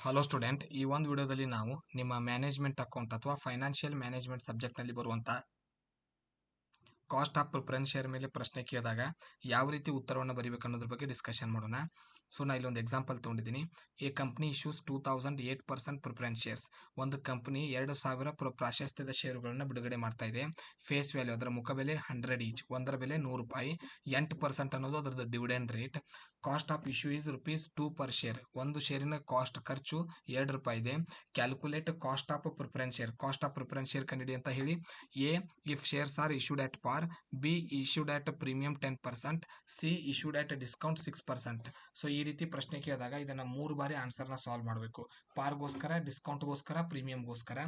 Hello student, ಈ ಒಂದು ವಿಡಿಯೋದಲ್ಲಿ ನಾವು ನಿಮ್ಮ ಮ್ಯಾನೇಜ್ಮೆಂಟ್ ಅಕೌಂಟ್ ಅಥವಾ ಫೈನಾನ್ಷಿಯಲ್ ಮ್ಯಾನೇಜ್ಮೆಂಟ್ ಸಬ್ಜೆಕ್ಟ್ನಲ್ಲಿ ಬರುವಂಥ ಕಾಸ್ಟ್ ಆಫ್ ಪ್ರಿಫರೆನ್ಸ್ ಶೇರ್ ಮೇಲೆ ಪ್ರಶ್ನೆ ಕೇಳಿದಾಗ ಯಾವ ರೀತಿ ಉತ್ತರವನ್ನು ಬರೀಬೇಕು ಅನ್ನೋದ್ರ ಬಗ್ಗೆ ಡಿಸ್ಕಷನ್ ಮಾಡೋಣ. ಸೊ ನಾ ಇಲ್ಲೊಂದು ಎಕ್ಸಾಂಪಲ್ ತೊಗೊಂಡಿದ್ದೀನಿ. A company issues 2008% preference shares. ಒಂದು ಕಂಪನಿ 2000 ಪ್ರಾಶಸ್ತ್ಯದ ಷೇರುಗಳನ್ನು ಬಿಡುಗಡೆ ಮಾಡ್ತಾ ಇದೆ. ಫೇಸ್ ವ್ಯಾಲ್ಯೂ ಅದರ ಮುಖಬೆಲೆ 100 ಈಚ್, ಒಂದರ ಬೆಲೆ ₹100. 8% ಅನ್ನೋದು ಅದರದ್ದು dividend rate. Cost of issue is ₹2 per share. ಒಂದು ಶೇರಿನ ಕಾಸ್ಟ್ ಖರ್ಚು ₹2 ಇದೆ. Calculate cost of preference share. Cost of preference share ಕಂಡಿಡಿ ಅಂತ ಹೇಳಿ, A if shares are issued at par, B issued at premium 10%, C issued at discount 6%. So ಈ ರೀತಿ ಪ್ರಶ್ನೆ ಕೇಳಿದಾಗ ಇದನ್ನ 3 ಬಾರಿ ಆನ್ಸರ್ನ ಸಾಲ್ವ್ ಮಾಡಬೇಕು. ಪಾರ್ಗೋಸ್ಕರ, ಡಿಸ್ಕೌಂಟ್ಗೋಸ್ಕರ, ಪ್ರೀಮಿಯಂಗೋಸ್ಕರ.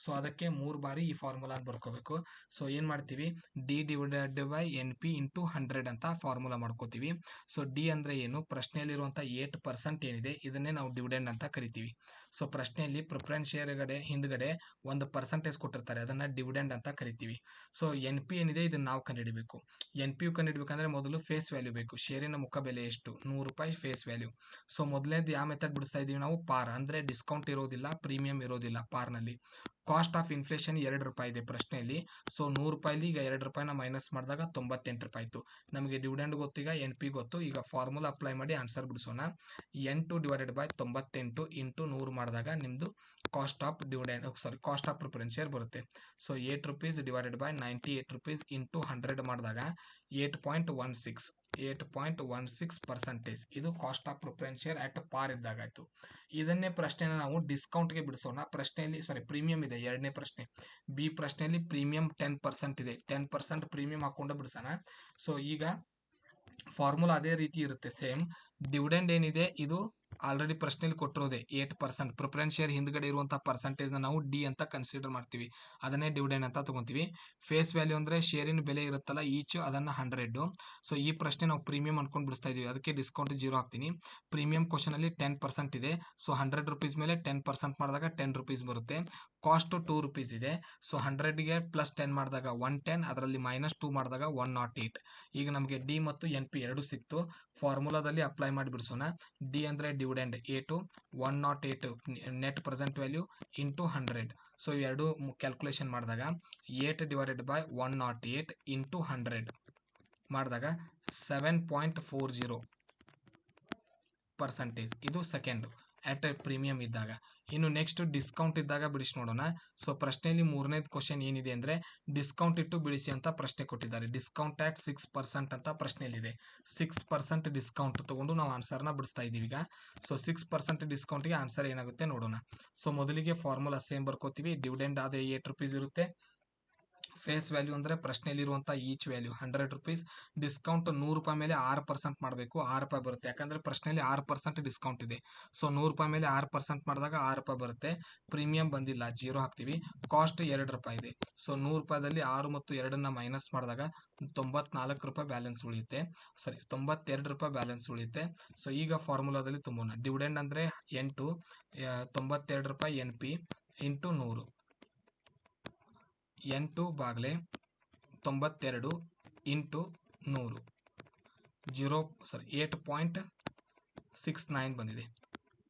ಸೊ ಅದಕ್ಕೆ 3 ಬಾರಿ ಈ ಫಾರ್ಮುಲಾ ಬರ್ಕೋಬೇಕು. ಸೊ ಏನ್ ಮಾಡ್ತೀವಿ, D divided by N P into 100 ಅಂತ ಫಾರ್ಮುಲಾ ಮಾಡ್ಕೋತೀವಿ. ಸೊ ಡಿ ಅಂದ್ರೆ ಏನು, ಪ್ರಶ್ನೆಯಲ್ಲಿರುವಂಥ 8% ಏನಿದೆ ಇದನ್ನೇ ನಾವು ಡಿವಿಡೆಂಡ್ ಅಂತ ಕರಿತೀವಿ. ಸೊ ಪ್ರಶ್ನೆಯಲ್ಲಿ ಪ್ರಿಫರೆನ್ಸ್ ಶೇರ್ಗಡೆ ಹಿಂದ್ಗಡೆ ಒಂದು ಪರ್ಸೆಂಟೇಜ್ ಕೊಟ್ಟಿರ್ತಾರೆ, ಅದನ್ನ ಡಿವಿಡೆಂಡ್ ಅಂತ ಕರಿತೀವಿ. ಸೊ ಎನ್ ಪಿ ಏನಿದೆ ಇದನ್ನ ನಾವು ಕಂಡುಹಿಡಬೇಕು. ಎನ್ ಪಿ ಕಂಡುಹಿಡಬೇಕಂದ್ರೆ ಮೊದಲು ಫೇಸ್ ವ್ಯಾಲ್ಯೂ ಬೇಕು. ಶೇರಿನ ಮುಖ ಬೆಲೆ ಎಷ್ಟು, ₹100 ಫೇಸ್ ವ್ಯಾಲ್ಯೂ. ಸೊ ಮೊದಲನೇದು ಯಾವ ಮೆಥಡ್ ಬಿಡಿಸ್ತಾ ಇದೀವಿ ನಾವು, ಪಾರ್ ಅಂದ್ರೆ ಡಿಸ್ಕೌಂಟ್ ಇರೋದಿಲ್ಲ, ಪ್ರೀಮಿಯಂ ಇರೋದಿಲ್ಲ ಪಾರ್ನಲ್ಲಿ. ಕಾಸ್ಟ್ ಆಫ್ ಇನ್ಫ್ಲೇಷನ್ ₹2 ಇದೆ ಪ್ರಶ್ನೆಯಲ್ಲಿ. ಸೊ ₹100 ಈಗ ₹2 ಮೈನಸ್ ಮಾಡಿದಾಗ ₹98 ಆಯ್ತು. ನಮಗೆ ಡಿವಿಡೆಂಡ್ ಗೊತ್ತು, ಈಗ ಎನ್ ಪಿ ಗೊತ್ತು. ಈಗ ಫಾರ್ಮುಲಾ ಅಪ್ಲೈ ಮಾಡಿ ಆನ್ಸರ್ ಬಿಡಿಸೋಣ. 8 ಡಿವೈಡೆಡ್ ಬೈ 98 ಇಂಟು 100 ಮಾಡಿದಾಗ ನಿಮ್ದು cost of cost of preference share ಬರುತ್ತೆ. ಸೊ ₹8 ಡಿವೈಡೆಡ್ ಬೈ ₹98 ಇಂಟು 100 ಮಾಡಿದಾಗ 8.16% ಇದು cost of preference share at par ಇದ್ದಾಗ ಆಯ್ತು. ಇದನ್ನೇ ಪ್ರಶ್ನೆನ ನಾವು ಡಿಸ್ಕೌಂಟ್ಗೆ ಬಿಡಿಸೋಣ. ಪ್ರಶ್ನೆಯಲ್ಲಿ ಪ್ರೀಮಿಯಂ ಇದೆ ಎರಡನೇ ಪ್ರಶ್ನೆ. ಬಿ ಪ್ರಶ್ನೆಯಲ್ಲಿ ಪ್ರೀಮಿಯಂ 10% ಇದೆ. 10% ಪ್ರೀಮಿಯಂ ಹಾಕೊಂಡು ಬಿಡಿಸೋಣ. ಸೊ ಈಗ ಫಾರ್ಮುಲಾ ಅದೇ ರೀತಿ ಇರುತ್ತೆ ಸೇಮ್. ಡಿವಿಡೆಂಡ್ ಏನಿದೆ ಇದು ಆಲ್ರೆಡಿ ಪ್ರಶ್ನೆಯಲ್ಲಿ ಕೊಟ್ಟಿರೋದೆ 8%. ಪ್ರಿಫರೆನ್ಸ್ ಶೇರ್ ಹಿಂದ್ಗಡೆ ಇರುವಂತಹ ಪರ್ಸೆಂಟೇಜ್ ನಾವು ಡಿ ಅಂತ ಕನ್ಸಿಡರ್ ಮಾಡ್ತೀವಿ, ಅದನ್ನೇ ಡಿವಿಡೆಂಡ್ ಅಂತ ತಗೊಂತೀವಿ. ಫೇಸ್ ವ್ಯಾಲ್ಯೂ ಅಂದ್ರೆ ಶೇರಿನ ಬೆಲೆ ಇರುತ್ತಲ್ಲ ಈಚ್, ಅದನ್ನ 100. ಸೊ ಈ ಪ್ರಶ್ನೆ ನಾವು ಪ್ರೀಮಿಯಂ ಅನ್ಕೊಂಡು ಬಿಡಿಸ್ತಾ ಇದೀವಿ, ಅದಕ್ಕೆ ಡಿಸ್ಕೌಂಟ್ 0 ಹಾಕ್ತೀನಿ. ಪ್ರೀಮಿಯಂ ಕ್ವಶನ್ ಅಲ್ಲಿ 10% ಇದೆ. ಸೊ ₹100 ಮೇಲೆ 10% ಮಾಡಿದಾಗ ₹10 ಬರುತ್ತೆ. ಕಾಸ್ಟ್ ₹2 ಇದೆ. ಸೊ 100ಗೆ ಪ್ಲಸ್ 10 ಮಾಡಿದಾಗ 110, ಅದರಲ್ಲಿ -2 ಮಾಡಿದಾಗ 108. ಈಗ ನಮಗೆ ಡಿ ಮತ್ತು ಎನ್ ಪಿ ಎರಡು ಸಿಕ್ತು. ಫಾರ್ಮುಲಾದಲ್ಲಿ ಅಪ್ಲೈ ಮಾಡಿ ಬಿಡಿಸೋಣ. ಡಿ ಅಂದ್ರೆ dividend A2, 108 net present value into 100. So ಇವೆರಡು ಕ್ಯಾಲ್ಕುಲೇಷನ್ ಮಾಡಿದಾಗ 8 ಡಿವೈಡೆಡ್ ಬೈ 108 ಇಂಟು 100 ಮಾಡಿದಾಗ 7.40%. ಇದು ಸೆಕೆಂಡ್ ಅಟ್ ಪ್ರೀಮಿಯಂ ಇದ್ದಾಗ. ಇನ್ನು ನೆಕ್ಸ್ಟ್ ಡಿಸ್ಕೌಂಟ್ ಇದ್ದಾಗ ಬಿಡಿಸಿ ನೋಡೋಣ. ಸೊ ಪ್ರಶ್ನೆಯಲ್ಲಿ ಮೂರನೇದು ಕ್ವಶನ್ ಏನಿದೆ ಅಂದ್ರೆ ಡಿಸ್ಕೌಂಟ್ ಇಟ್ಟು ಬಿಡಿಸಿ ಅಂತ ಪ್ರಶ್ನೆ ಕೊಟ್ಟಿದ್ದಾರೆ. ಡಿಸ್ಕೌಂಟ್ ಆಟ್ 6% ಅಂತ ಪ್ರಶ್ನೆಯಲ್ಲಿದೆ. 6% ಡಿಸ್ಕೌಂಟ್ ತಗೊಂಡು ನಾವು ಆನ್ಸರ್ನ ಬಿಡಿಸ್ತಾ ಇದೀವಿ ಈಗ. ಸೊ 6% ಡಿಸ್ಕೌಂಟ್ಗೆ ಆನ್ಸರ್ ಏನಾಗುತ್ತೆ ನೋಡೋಣ. ಸೊ ಮೊದಲಿಗೆ ಫಾರ್ಮುಲಾ ಸೇಮ್ ಬರ್ಕೋತೀವಿ. ಡಿವಿಡೆಂಡ್ ಆದ ₹8 ಇರುತ್ತೆ. ಫೇಸ್ ವ್ಯಾಲ್ಯೂ ಅಂದ್ರೆ ಪ್ರಶ್ನೆಯಲ್ಲಿರುವಂಥ ಈಚ್ ವ್ಯಾಲ್ಯೂ ₹100. ಡಿಸ್ಕೌಂಟ್ ₹100 ಮೇಲೆ 6% ಮಾಡಬೇಕು, ₹6 ಬರುತ್ತೆ. ಯಾಕಂದ್ರೆ ಪ್ರಶ್ನೆಯಲ್ಲಿ 6% ಡಿಸ್ಕೌಂಟ್ ಇದೆ. ಸೊ ₹100 ಮೇಲೆ 6% ಮಾಡಿದಾಗ ₹6 ಬರುತ್ತೆ. ಪ್ರೀಮಿಯಂ ಬಂದಿಲ್ಲ, 0 ಹಾಕ್ತೀವಿ. ಕಾಸ್ಟ್ ₹2 ಇದೆ. ಸೊ ₹100ದಲ್ಲಿ 6 ಮತ್ತು 2ನ್ನ ಮೈನಸ್ ಮಾಡಿದಾಗ ₹94 ಬ್ಯಾಲೆನ್ಸ್ ಉಳಿಯುತ್ತೆ. ₹92 ಬ್ಯಾಲೆನ್ಸ್ ಉಳಿಯುತ್ತೆ. ಸೊ ಈಗ ಫಾರ್ಮುಲಾದಲ್ಲಿ ತುಂಬೋಣ. ಡಿವಿಡೆಂಡ್ ಅಂದ್ರೆ 8, ₹92 ಎನ್ ಪಿ ಇಂಟು 100. 8/92 ಇಂಟು 100 8.69 ಬಂದಿದೆ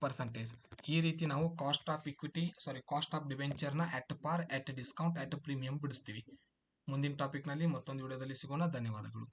ಪರ್ಸೆಂಟೇಜ್. ಈ ರೀತಿ ನಾವು ಕಾಸ್ಟ್ ಆಫ್ ಕಾಸ್ಟ್ ಆಫ್ ಡಿಬೆಂಚರ್ನ at par, at discount, at premium ಬಿಡಿಸ್ತೀವಿ. ಮುಂದಿನ ಟಾಪಿಕ್ನಲ್ಲಿ ಮತ್ತೊಂದು ವಿಡಿಯೋದಲ್ಲಿ ಸಿಗೋಣ. ಧನ್ಯವಾದಗಳು.